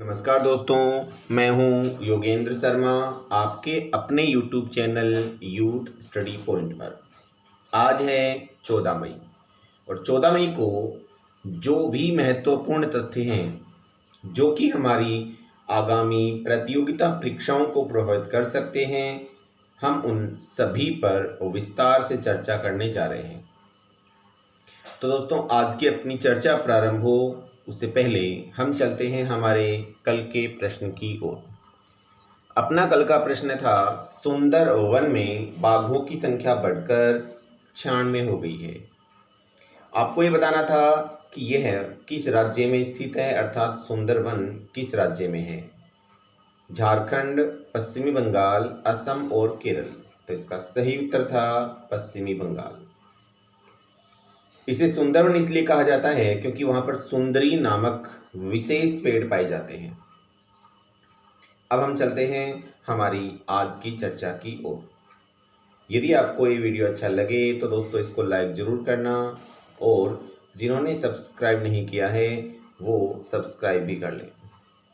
नमस्कार दोस्तों, मैं हूं योगेंद्र शर्मा आपके अपने YouTube channel youth study point पर। आज है 14 मई और 14 मई को जो भी महत्वपूर्ण तथ्य हैं जो कि हमारी आगामी प्रतियोगिता परीक्षाओं को प्रभावित कर सकते हैं, हम उन सभी पर विस्तार से चर्चा करने जा रहे हैं। तो दोस्तों, आज की अपनी चर्चा प्रारंभ हो उससे पहले हम चलते हैं हमारे कल के प्रश्न की ओर। अपना कल का प्रश्न था, सुंदर वन में बाघों की संख्या बढ़कर 96 हो गई है। आपको ये बताना था कि यह किस राज्य में स्थित है, अर्थात सुंदर वन किस राज्य में है। झारखंड, पश्चिमी बंगाल, असम और केरल। तो इसका सही उत्तर था पश्चिमी बंगाल। इसे सुंदरवन इसलिए कहा जाता है क्योंकि वहां पर सुंदरी नामक विशेष पेड़ पाए जाते हैं। अब हम चलते हैं हमारी आज की चर्चा की ओर। यदि आपको ये वीडियो अच्छा लगे तो दोस्तों इसको लाइक जरूर करना और जिन्होंने सब्सक्राइब नहीं किया है वो सब्सक्राइब भी कर लें।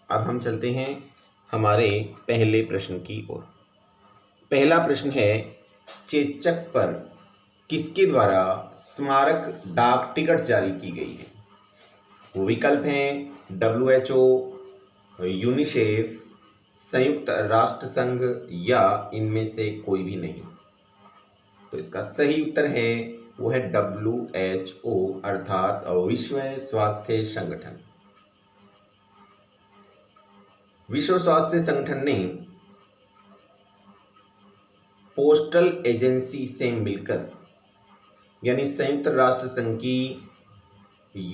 अब हम चलते हैं हमारे पहले प्रश्न की ओर। पहला प्रश्न है, चेचक पर किसके द्वारा स्मारक डाक टिकट जारी की गई है। वो विकल्प हैं WHO, यूनिसेफ, संयुक्त राष्ट्र संघ या इनमें से कोई भी नहीं। तो इसका सही उत्तर है वो है WHO अर्थात विश्व स्वास्थ्य संगठन। विश्व स्वास्थ्य संगठन ने पोस्टल एजेंसी से मिलकर यानी संयुक्त राष्ट्र संघ की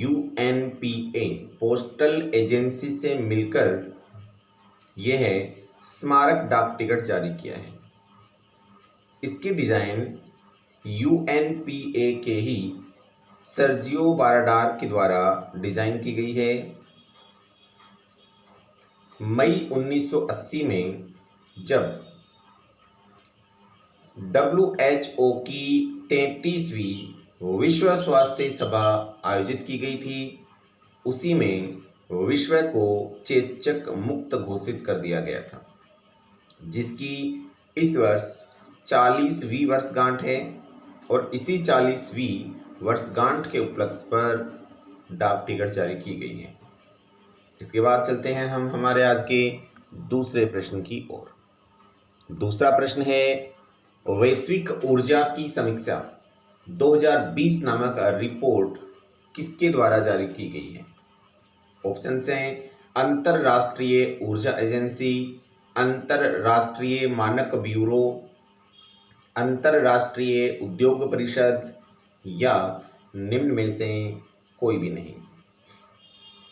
UNPA पोस्टल एजेंसी से मिलकर यह स्मारक डाक टिकट जारी किया है। इसकी डिजाइन UNPA के ही सर्जियो बाराडार के द्वारा डिजाइन की गई है। मई 1980 में जब WHO की 33वीं विश्व स्वास्थ्य सभा आयोजित की गई थी, उसी में विश्व को चेचक मुक्त घोषित कर दिया गया था, जिसकी इस वर्ष 40वीं वर्षगांठ है और इसी 40वीं वर्षगांठ के उपलक्ष्य पर डाक टिकट जारी की गई है। इसके बाद चलते हैं हम हमारे आज के दूसरे प्रश्न की ओर। दूसरा प्रश्न है, वैश्विक ऊर्जा की समीक्षा 2020 नामक रिपोर्ट किसके द्वारा जारी की गई है। ऑप्शन हैं, अंतरराष्ट्रीय ऊर्जा एजेंसी, अंतरराष्ट्रीय मानक ब्यूरो, अंतरराष्ट्रीय उद्योग परिषद या निम्न में से कोई भी नहीं।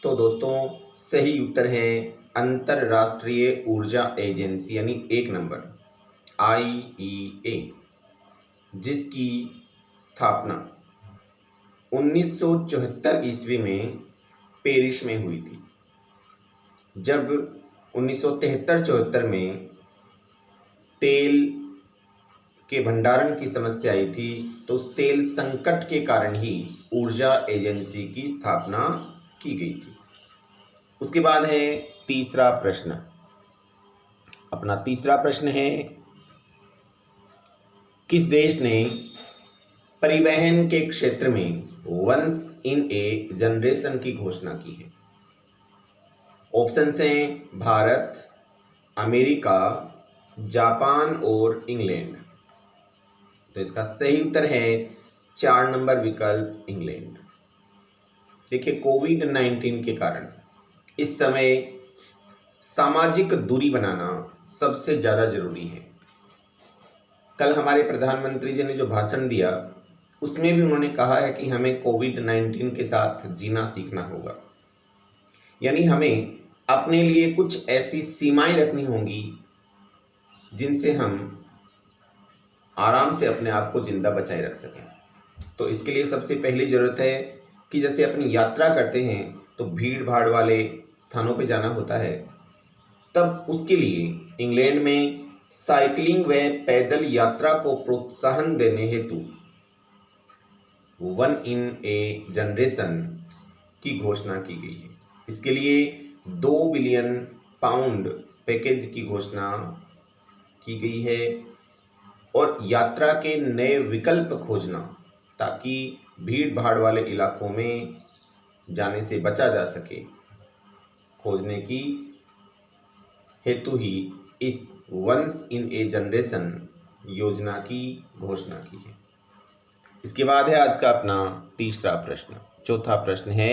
तो दोस्तों सही उत्तर है अंतरराष्ट्रीय ऊर्जा एजेंसी यानी 1 नंबर IEA, जिसकी स्थापना 1974 ईस्वी में पेरिस में हुई थी। जब 1973-74 में तेल के भंडारण की समस्या आई थी तो उस तेल संकट के कारण ही ऊर्जा एजेंसी की स्थापना की गई थी। उसके बाद है तीसरा प्रश्न। अपना तीसरा प्रश्न है, किस देश ने परिवहन के क्षेत्र में वंस इन ए जनरेशन की घोषणा की है। ऑप्शन हैं, भारत, अमेरिका, जापान और इंग्लैंड। तो इसका सही उत्तर है 4 नंबर विकल्प इंग्लैंड। देखिए, कोविड-19 के कारण इस समय सामाजिक दूरी बनाना सबसे ज़्यादा जरूरी है। कल हमारे प्रधानमंत्री जी ने जो भाषण दिया उसमें भी उन्होंने कहा है कि हमें कोविड-19 के साथ जीना सीखना होगा, यानी हमें अपने लिए कुछ ऐसी सीमाएं रखनी होंगी जिनसे हम आराम से अपने आप को जिंदा बचाए रख सकें। तो इसके लिए सबसे पहली ज़रूरत है कि जैसे अपनी यात्रा करते हैं तो भीड़ भाड़ वाले स्थानों पर जाना होता है, तब उसके लिए इंग्लैंड में साइकिलिंग व पैदल यात्रा को प्रोत्साहन देने हेतु वन इन ए जनरेशन की घोषणा की गई है। इसके लिए 2 बिलियन पाउंड पैकेज की घोषणा की गई है और यात्रा के नए विकल्प खोजना ताकि भीड़ भाड़ वाले इलाकों में जाने से बचा जा सके, खोजने की हेतु ही इस वंस इन ए जनरेशन योजना की घोषणा की है। इसके बाद है आज का अपना तीसरा प्रश्न। चौथा प्रश्न है,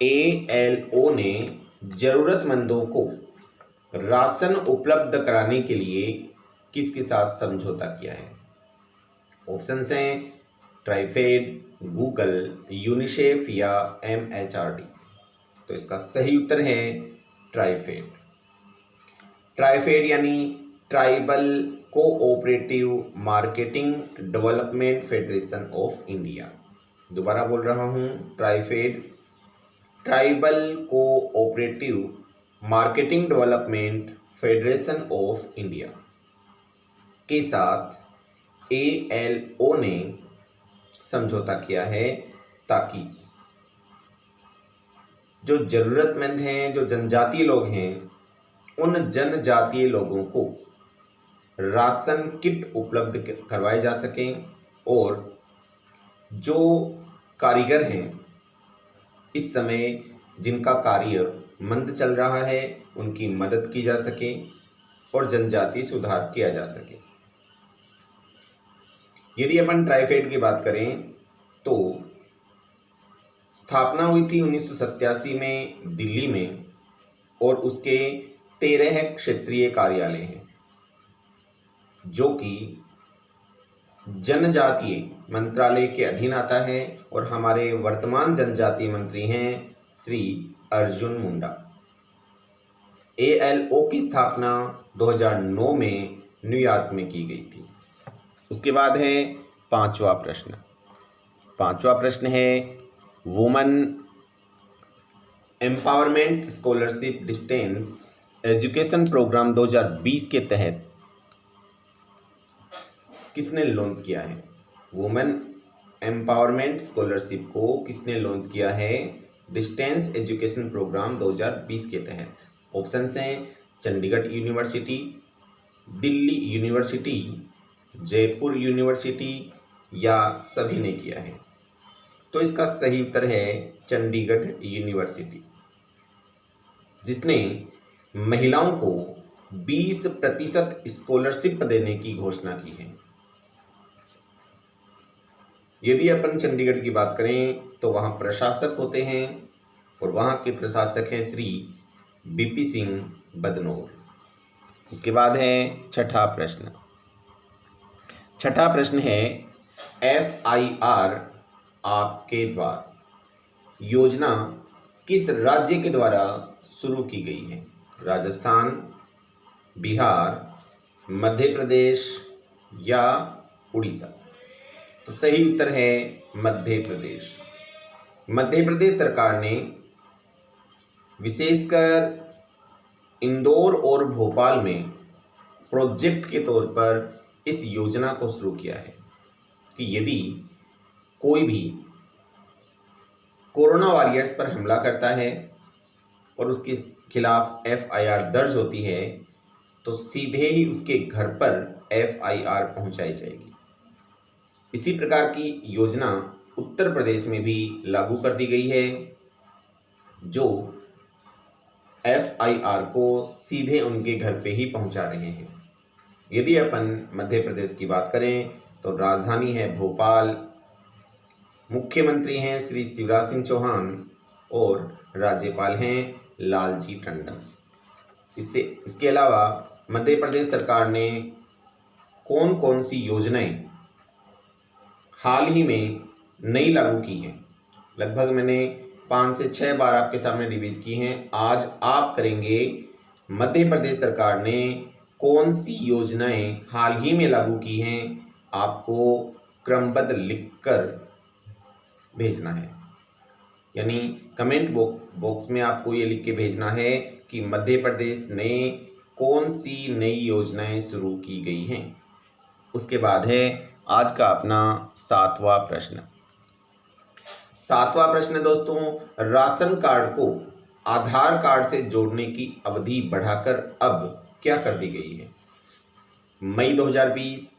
ALO ने जरूरतमंदों को राशन उपलब्ध कराने के लिए किसके साथ समझौता किया है? ऑप्शंस हैं ट्राइफेड, गूगल, यूनिसेफ या MHRD। तो इसका सही उत्तर है ट्राइफेड। ट्राइफेड यानी tribal cooperative marketing development federation of India. दोबारा बोल रहा हूँ, TRIFED tribal cooperative marketing development federation of India के साथ ALO ने समझौता किया है ताकि जो ज़रूरतमंद हैं, जो जनजातीय लोग हैं, उन जनजातीय लोगों को राशन किट उपलब्ध करवाए जा सकें और जो कारीगर हैं इस समय जिनका कार्य मंद चल रहा है उनकी मदद की जा सके और जनजातीय सुधार किया जा सके। यदि अपन ट्राइफेड की बात करें तो स्थापना हुई थी 1987 में दिल्ली में और उसके 13 क्षेत्रीय कार्यालय हैं जो कि जनजातीय मंत्रालय के अधीन आता है और हमारे वर्तमान जनजातीय मंत्री हैं श्री अर्जुन मुंडा। ALO की स्थापना 2009 में न्यूयॉर्क में की गई थी। उसके बाद है पांचवा प्रश्न। पांचवा प्रश्न है, women empowerment scholarship distance education programme 2020 के तहत किसने लॉन्च किया है? वुमेन एम्पावरमेंट स्कॉलरशिप को किसने लॉन्च किया है डिस्टेंस एजुकेशन प्रोग्राम 2020 के तहत? ऑप्शंस हैं Chandigarh university, Delhi university, Jaipur university या सभी ने किया है। तो इसका सही उत्तर है चंडीगढ़ यूनिवर्सिटी, जिसने महिलाओं को 20% स्कॉलरशिप देने की घोषणा की है। यदि अपन चंडीगढ़ की बात करें तो वहाँ प्रशासक होते हैं और वहाँ के प्रशासक हैं श्री BP सिंह बदनौर। उसके बाद है छठा प्रश्न। छठा प्रश्न है, FIR आपके द्वार योजना किस राज्य के द्वारा शुरू की गई है? राजस्थान, बिहार, मध्य प्रदेश या उड़ीसा? तो सही उत्तर है मध्य प्रदेश। मध्य प्रदेश सरकार ने विशेषकर इंदौर और भोपाल में प्रोजेक्ट के तौर पर इस योजना को शुरू किया है कि यदि कोई भी कोरोना वॉरियर्स पर हमला करता है और उसके खिलाफ FIR दर्ज होती है तो सीधे ही उसके घर पर FIR पहुंचाई जाएगी। इसी प्रकार की योजना उत्तर प्रदेश में भी लागू कर दी गई है जो FIR को सीधे उनके घर पे ही पहुंचा रहे हैं। यदि अपन मध्य प्रदेश की बात करें तो राजधानी है भोपाल, मुख्यमंत्री हैं श्री शिवराज सिंह चौहान और राज्यपाल हैं लालजी टंडन। इसके अलावा मध्य प्रदेश सरकार ने कौन कौन सी योजनाएं हाल ही में नई लागू की हैं, लगभग मैंने 5 से 6 बार आपके सामने रिवीज की हैं। आज आप करेंगे मध्य प्रदेश सरकार ने कौन सी योजनाएं हाल ही में लागू की हैं, आपको क्रमबद्ध लिखकर भेजना है। यानी कमेंट बॉक्स में आपको ये लिख के भेजना है कि मध्य प्रदेश ने कौन सी नई योजनाएं शुरू की गई हैं। उसके बाद है आज का अपना सातवां प्रश्न। सातवां प्रश्न दोस्तों, राशन कार्ड को आधार कार्ड से जोड़ने की अवधि बढ़ाकर अब क्या कर दी गई है? मई 2020,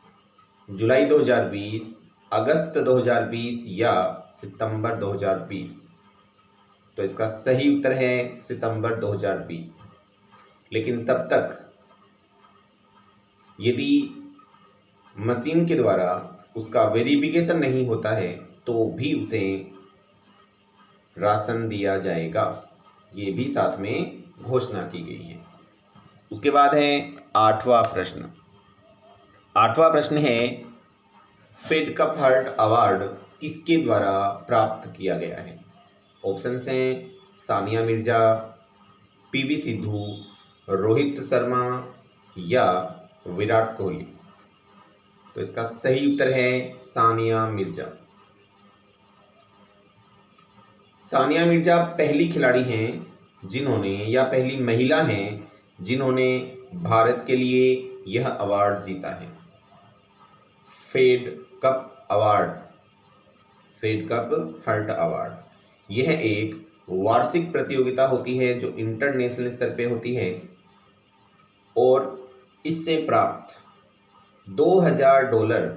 जुलाई 2020, अगस्त 2020 या सितंबर 2020? तो इसका सही उत्तर है सितंबर 2020। लेकिन तब तक यदि मशीन के द्वारा उसका वेरिफिकेशन नहीं होता है तो भी उसे राशन दिया जाएगा, ये भी साथ में घोषणा की गई है। उसके बाद है आठवां प्रश्न। आठवां प्रश्न है फेड कप हर्ट अवार्ड किसके द्वारा प्राप्त किया गया है? ऑप्शंस हैं सानिया मिर्जा, पीवी सिंधु, रोहित शर्मा या विराट कोहली। तो इसका सही उत्तर है सानिया मिर्जा। सानिया मिर्जा पहली खिलाड़ी हैं जिन्होंने, या पहली महिला हैं जिन्होंने भारत के लिए यह अवार्ड जीता है, Fed Cup award, Fed Cup heart award. यह एक वार्षिक प्रतियोगिता होती है जो इंटरनेशनल स्तर पे होती है और इससे प्राप्त $2000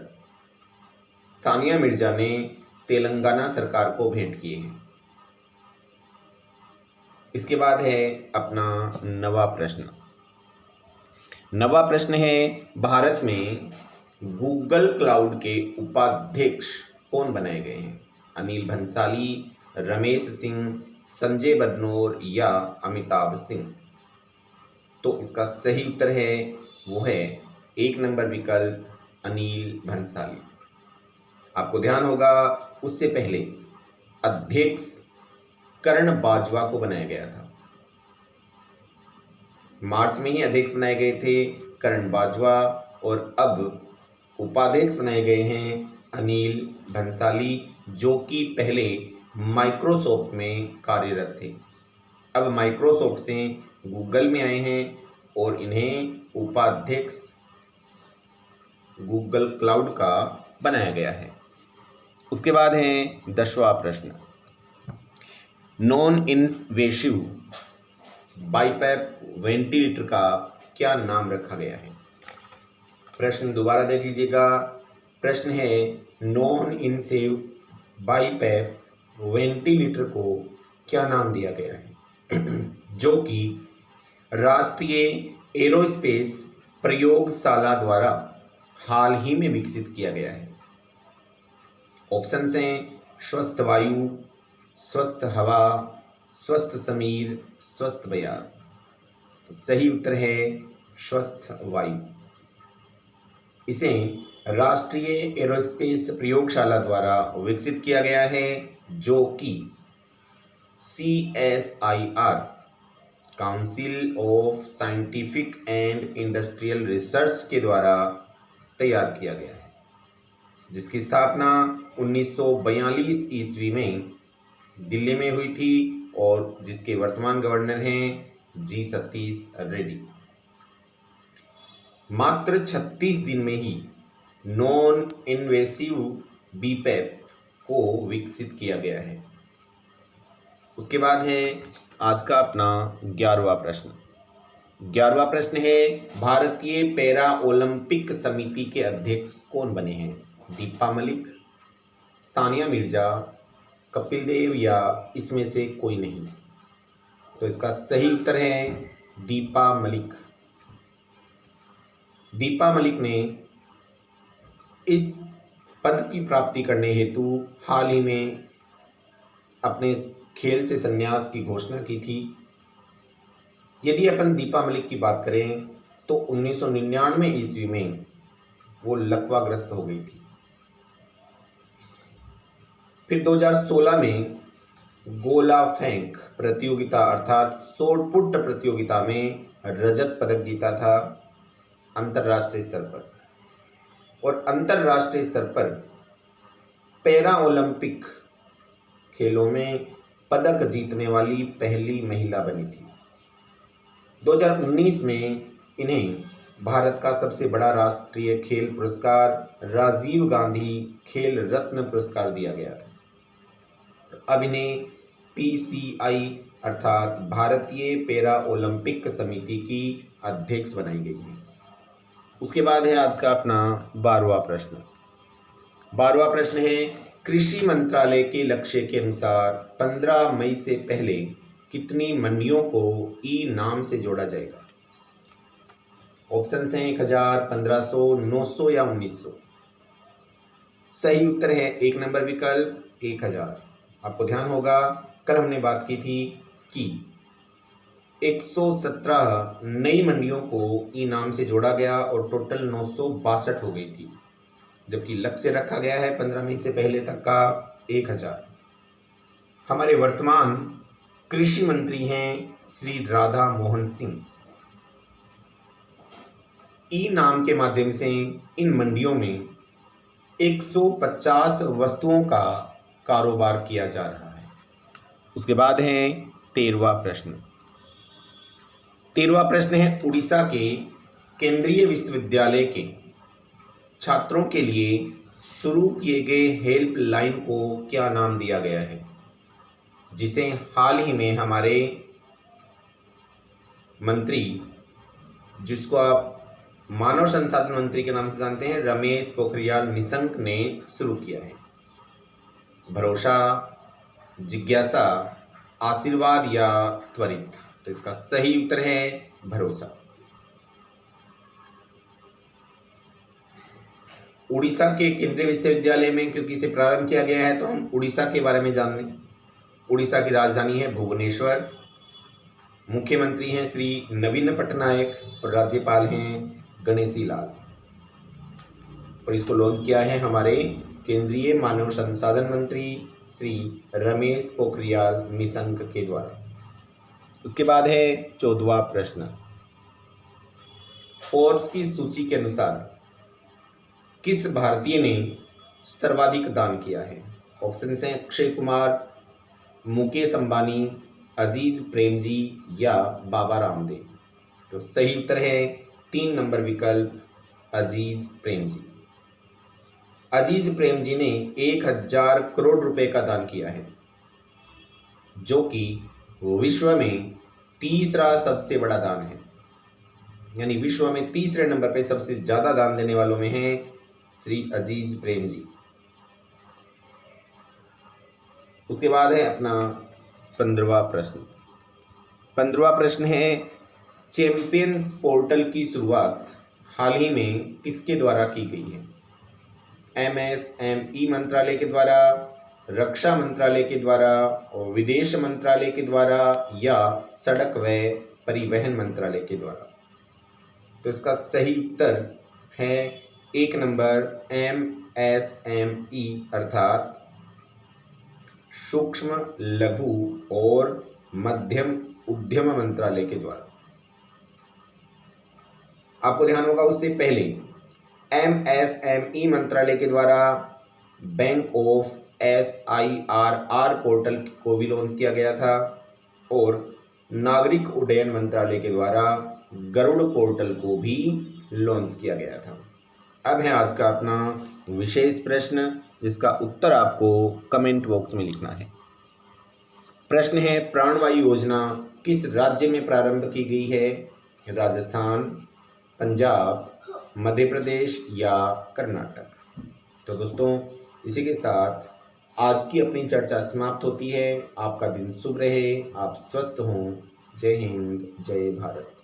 सानिया मिर्जा ने तेलंगाना सरकार को भेंट किए हैं। इसके बाद है अपना नवा प्रश्न। नवा प्रश्न है भारत में गूगल क्लाउड के उपाध्यक्ष कौन बनाए गए हैं? अनिल भंसाली, रमेश सिंह, संजय बदनोर या अमिताभ सिंह? तो इसका सही उत्तर है वो है 1 नंबर विकल्प अनिल भंसाली। आपको ध्यान होगा उससे पहले अध्यक्ष करण बाजवा को बनाया गया था। मार्च में ही अध्यक्ष बनाए गए थे करण बाजवा और अब उपाध्यक्ष बनाए गए हैं अनिल भंसाली, जो कि पहले माइक्रोसॉफ्ट में कार्यरत थे। अब माइक्रोसॉफ्ट से गूगल में आए हैं और इन्हें उपाध्यक्ष गूगल क्लाउड का बनाया गया है। उसके बाद है 10वां प्रश्न। नॉन इन्वेसिव बाईपैप वेंटिलेटर का क्या नाम रखा गया है? प्रश्न दोबारा देख लीजिएगा। प्रश्न है नॉन इन्वेसिव बाईपैप वेंटिलेटर को क्या नाम दिया गया है जो कि राष्ट्रीय एरोस्पेस प्रयोगशाला द्वारा हाल ही में विकसित किया गया है। ऑप्शंस हैं स्वस्थ वायु, स्वस्थ हवा, स्वस्थ समीर, स्वस्थ बयार। तो सही उत्तर है स्वस्थ वायु। इसे राष्ट्रीय एरोस्पेस प्रयोगशाला द्वारा विकसित किया गया है जो कि CSIR council of scientific and industrial research के द्वारा तैयार किया गया है, जिसकी स्थापना 1942 ईस्वी में दिल्ली में हुई थी और जिसके वर्तमान गवर्नर हैं जी सतीश रेड्डी। मात्र 36 दिन में ही नॉन इन्वेसिव बीपैप को विकसित किया गया है। उसके बाद है आज का अपना 11वां प्रश्न। 11वां प्रश्न है भारतीय पैरा ओलंपिक समिति के अध्यक्ष कौन बने हैं? दीपा मलिक, सानिया मिर्जा, कपिल देव या इसमें से कोई नहीं? तो इसका सही उत्तर है दीपा मलिक। दीपा मलिक ने इस पद की प्राप्ति करने हेतु हाल ही में अपने खेल से संन्यास की घोषणा की थी। यदि अपन दीपा मलिक की बात करें तो 1999 ईस्वी में वो लकवाग्रस्त हो गई थी। फिर 2016 में गोला फेंक प्रतियोगिता अर्थात शॉट पुट प्रतियोगिता में रजत पदक जीता था अंतर्राष्ट्रीय स्तर पर, और अंतर्राष्ट्रीय स्तर पर पैरा ओलंपिक खेलों में पदक जीतने वाली पहली महिला बनी थी। 2019 में इन्हें भारत का सबसे बड़ा राष्ट्रीय खेल पुरस्कार राजीव गांधी खेल रत्न पुरस्कार दिया गया था। अब इन्हें PCI अर्थात भारतीय पैरा ओलंपिक समिति की अध्यक्ष बनाई गई है। उसके बाद है आज का अपना 12वां प्रश्न। 12वां प्रश्न है, कृषि मंत्रालय के लक्ष्य के अनुसार 15 मई से पहले कितनी मंडियों को ई नाम से जोड़ा जाएगा? ऑप्शन हैं 1000, 1500, 900 या 1900। सही उत्तर है 1 नंबर विकल्प 1000। आपको ध्यान होगा कल हमने बात की थी कि 117 नई मंडियों को ई नाम से जोड़ा गया और टोटल 962 हो गई थी, जबकि लक्ष्य रखा गया है 15 मई से पहले तक का 1000। हमारे वर्तमान कृषि मंत्री हैं श्री राधा मोहन सिंह। ई नाम के माध्यम से इन मंडियों में 150 वस्तुओं का कारोबार किया जा रहा है। उसके बाद है 13वां प्रश्न। 13वां प्रश्न है, उड़ीसा के केंद्रीय विश्वविद्यालय के छात्रों के लिए शुरू किए गए हेल्पलाइन को क्या नाम दिया गया है, जिसे हाल ही में हमारे मंत्री, जिसको आप मानव संसाधन मंत्री के नाम से जानते हैं, रमेश पोखरियाल निशंक ने शुरू किया है? भरोसा, जिज्ञासा, आशीर्वाद या त्वरित? तो इसका सही उत्तर है भरोसा। उड़ीसा के केंद्रीय विश्वविद्यालय में क्योंकि इसे प्रारंभ किया गया है तो हम उड़ीसा के बारे में जान लें। उड़ीसा की राजधानी है भुवनेश्वर। मुख्यमंत्री हैं श्री नवीन पटनायक और राज्यपाल हैं गणेशी लाल। और इसको लॉन्च किया है हमारे केंद्रीय मानव संसाधन मंत्री श्री रमेश पोखरियाल निशंक के द्वारा। उसके बाद है 14वां प्रश्न। फोर्ब्स की सूची के अनुसार किस भारतीय ने सर्वाधिक दान किया है? ऑप्शन हैं अक्षय कुमार, मुकेश अंबानी, अजीज प्रेमजी या बाबा रामदेव। तो सही उत्तर है 3 नंबर विकल्प अजीज प्रेमजी। अजीज प्रेमजी ने 1000 करोड़ रुपए का दान किया है, जो कि विश्व में तीसरा सबसे बड़ा दान है। यानी विश्व में तीसरे नंबर पे सबसे ज्यादा दान देने वालों में हैं श्री अजीज प्रेमजी। उसके बाद है अपना 15वां प्रश्न। 15वां प्रश्न है, चैंपियंस पोर्टल की शुरुआत हाल ही में किसके द्वारा की गई है? MSME मंत्रालय के द्वारा, रक्षा मंत्रालय के द्वारा, और विदेश मंत्रालय के द्वारा या सड़क व परिवहन मंत्रालय के द्वारा? तो इसका सही उत्तर है 1 नंबर MSME अर्थात सूक्ष्म लघु और मध्यम उद्यम मंत्रालय के द्वारा। आपको ध्यान होगा उससे पहले MSME मंत्रालय के द्वारा बैंक ऑफ SIRR पोर्टल को भी लॉन्च किया गया था और नागरिक उड्डयन मंत्रालय के द्वारा गरुड़ पोर्टल को भी लॉन्च किया गया था। अब है आज का अपना विशेष प्रश्न, जिसका उत्तर आपको कमेंट बॉक्स में लिखना है। प्रश्न है, प्राणवायु योजना किस राज्य में प्रारंभ की गई है? राजस्थान, पंजाब, मध्य प्रदेश या कर्नाटक? तो दोस्तों, इसी के साथ आज की अपनी चर्चा समाप्त होती है। आपका दिन शुभ रहे, आप स्वस्थ हों। जय हिंद, जय भारत।